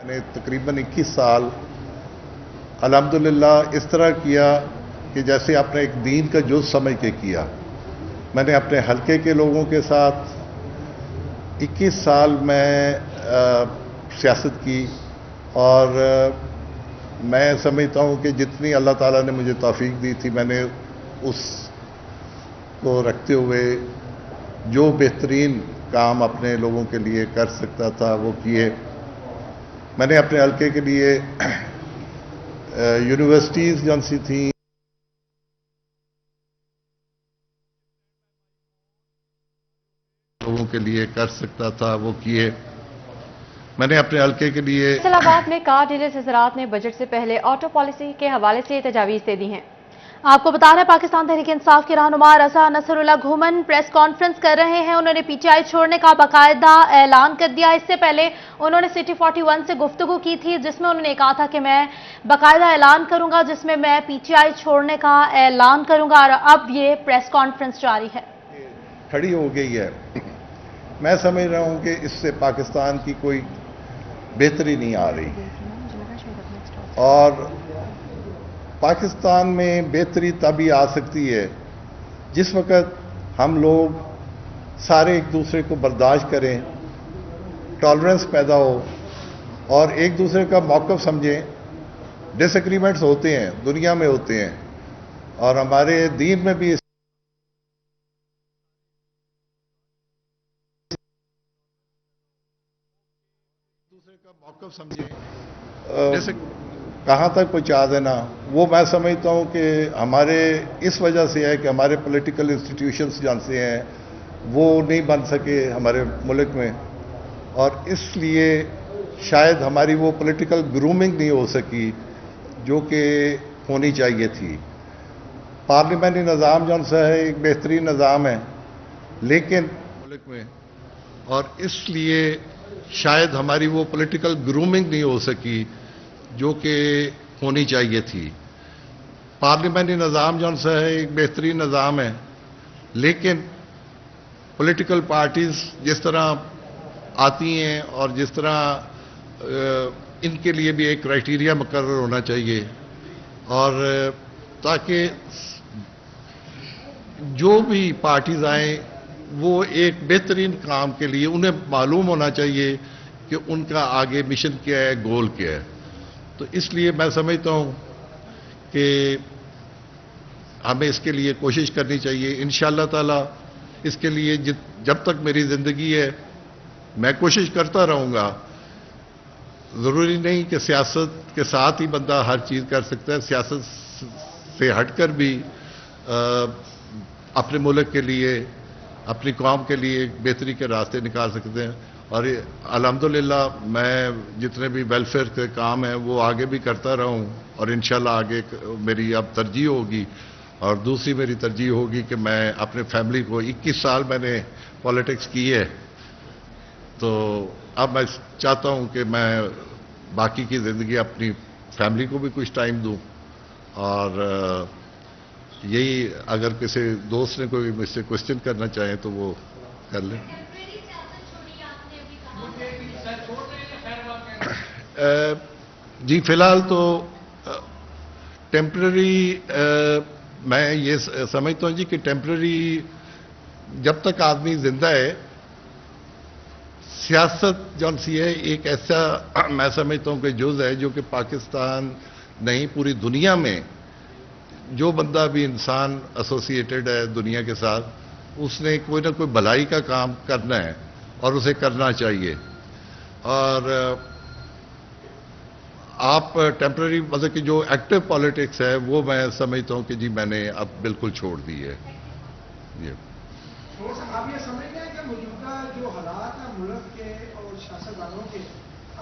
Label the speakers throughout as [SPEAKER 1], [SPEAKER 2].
[SPEAKER 1] میں نے تقریباً 21 سال الحمدللہ اس طرح کیا کہ جیسے آپ نے ایک دین کا جز سمجھ کے کیا. میں نے اپنے حلقے کے لوگوں کے ساتھ 21 سال میں سیاست کی اور میں سمجھتا ہوں کہ جتنی اللہ تعالیٰ نے مجھے توفیق دی تھی میں نے اس کو رکھتے ہوئے جو بہترین کام اپنے لوگوں کے لیے کر سکتا تھا وہ کیے. میں نے اپنے حلقے کے لیے یونیورسٹیز جون سی تھیں لوگوں کے لیے کر سکتا تھا وہ کیے. میں نے اپنے حلقے کے لیے
[SPEAKER 2] فیصل آباد میں کار ڈیلرز حضرات نے بجٹ سے پہلے آٹو پالیسی کے حوالے سے تجاویز دے دی ہیں. آپ کو بتا رہے ہیں پاکستان تحریک انصاف کے رہنما رضا نصر اللہ گھومن پریس کانفرنس کر رہے ہیں. انہوں نے پی ٹی آئی چھوڑنے کا باقاعدہ اعلان کر دیا. اس سے پہلے انہوں نے سٹی 41 سے گفتگو کی تھی جس میں انہوں نے کہا تھا کہ میں باقاعدہ اعلان کروں گا جس میں میں پی ٹی آئی چھوڑنے کا اعلان کروں گا اور اب یہ پریس کانفرنس جاری ہے.
[SPEAKER 1] کھڑی ہو گئی ہے. میں سمجھ رہا ہوں کہ اس سے پاکستان کی کوئی بہتری نہیں آ رہی اور پاکستان میں بہتری تبھی آ سکتی ہے جس وقت ہم لوگ سارے ایک دوسرے کو برداشت کریں, ٹالرنس پیدا ہو اور ایک دوسرے کا موقف سمجھیں. ڈس ایگریمنٹس ہوتے ہیں, دنیا میں ہوتے ہیں اور ہمارے دین میں بھی دوسرے کا موقف سمجھیں جیسے کہاں تک پہنچا دینا. وہ میں سمجھتا ہوں کہ ہمارے اس وجہ سے ہے کہ ہمارے پولیٹیکل انسٹیٹیوشنز جہاں سے ہیں وہ نہیں بن سکے ہمارے ملک میں اور اس لیے شاید ہماری وہ پولیٹیکل گرومنگ نہیں ہو سکی جو کہ ہونی چاہیے تھی. پارلیمنٹری نظام جو ہے ایک بہترین نظام ہے لیکن ملک میں اور اس لیے شاید ہماری وہ پولیٹیکل گرومنگ نہیں ہو سکی جو کہ ہونی چاہیے تھی. پارلیمنٹری نظام جو ہے ایک بہترین نظام ہے لیکن پولیٹیکل پارٹیز جس طرح آتی ہیں اور جس طرح ان کے لیے بھی ایک کرائٹیریا مقرر ہونا چاہیے اور تاکہ جو بھی پارٹیز آئیں وہ ایک بہترین کام کے لیے انہیں معلوم ہونا چاہیے کہ ان کا آگے مشن کیا ہے, گول کیا ہے. تو اس لیے میں سمجھتا ہوں کہ ہمیں اس کے لیے کوشش کرنی چاہیے. انشاءاللہ تعالی اس کے لیے جب تک میری زندگی ہے میں کوشش کرتا رہوں گا. ضروری نہیں کہ سیاست کے ساتھ ہی بندہ ہر چیز کر سکتا ہے, سیاست سے ہٹ کر بھی اپنے ملک کے لیے اپنی قوم کے لیے بہتری کے راستے نکال سکتے ہیں. اور الحمدللہ میں جتنے بھی ویلفیئر کے کام ہیں وہ آگے بھی کرتا رہا ہوں اور انشاءاللہ آگے میری اب ترجیح ہوگی. اور دوسری میری ترجیح ہوگی کہ میں اپنے فیملی کو 21 سال میں نے پالیٹکس کی ہے تو اب میں چاہتا ہوں کہ میں باقی کی زندگی اپنی فیملی کو بھی کچھ ٹائم دوں اور یہی اگر کسی دوست نے کوئی مجھ سے کوشچن کرنا چاہیں تو وہ کر لیں. جی فی الحال تو ٹیمپرری میں یہ سمجھتا ہوں جی کہ ٹیمپرری جب تک آدمی زندہ ہے سیاست جون سی ہے ایک ایسا میں سمجھتا ہوں کہ جز ہے جو کہ پاکستان نہیں پوری دنیا میں جو بندہ بھی انسان ایسوسیٹڈ ہے دنیا کے ساتھ اس نے کوئی نہ کوئی بھلائی کا کام کرنا ہے اور اسے کرنا چاہیے. اور آپ ٹیمپرری مطلب کہ جو ایکٹیو پالیٹکس ہے وہ میں سمجھتا ہوں کہ جی میں نے اب بالکل چھوڑ دی ہے.
[SPEAKER 3] آپ یہ سمجھتے ہیں کہ موجودہ جو حالات ہیں ملک کے اور سیاستدانوں کے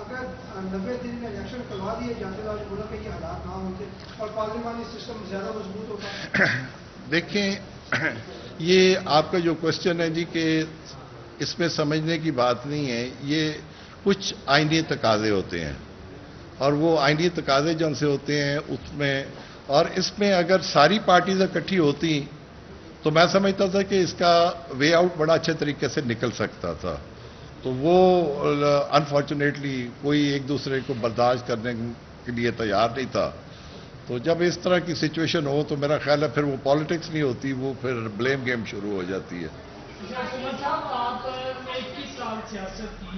[SPEAKER 3] اگر 90 دن میں الیکشن کروا دیے جاتے تو ملک کے یہ حالات نہ ہوتے اور پارلیمانی سسٹم زیادہ مضبوط ہوتا؟
[SPEAKER 1] دیکھیں یہ آپ کا جو کوشچن ہے جی کہ اس میں سمجھنے کی بات نہیں ہے, یہ کچھ آئینی تقاضے ہوتے ہیں اور وہ آئینی تقاضے جو ان سے ہوتے ہیں اس میں اور اس میں اگر ساری پارٹیز اکٹھی ہوتی تو میں سمجھتا تھا کہ اس کا وے آؤٹ بڑا اچھے طریقے سے نکل سکتا تھا. تو وہ انفارچونیٹلی کوئی ایک دوسرے کو برداشت کرنے کے لیے تیار نہیں تھا. تو جب اس طرح کی سچویشن ہو تو میرا خیال ہے پھر وہ پالیٹکس نہیں ہوتی, وہ پھر بلیم گیم شروع ہو جاتی ہے.
[SPEAKER 4] حکومت صاحب آپ نے 21 سال سیاست کی,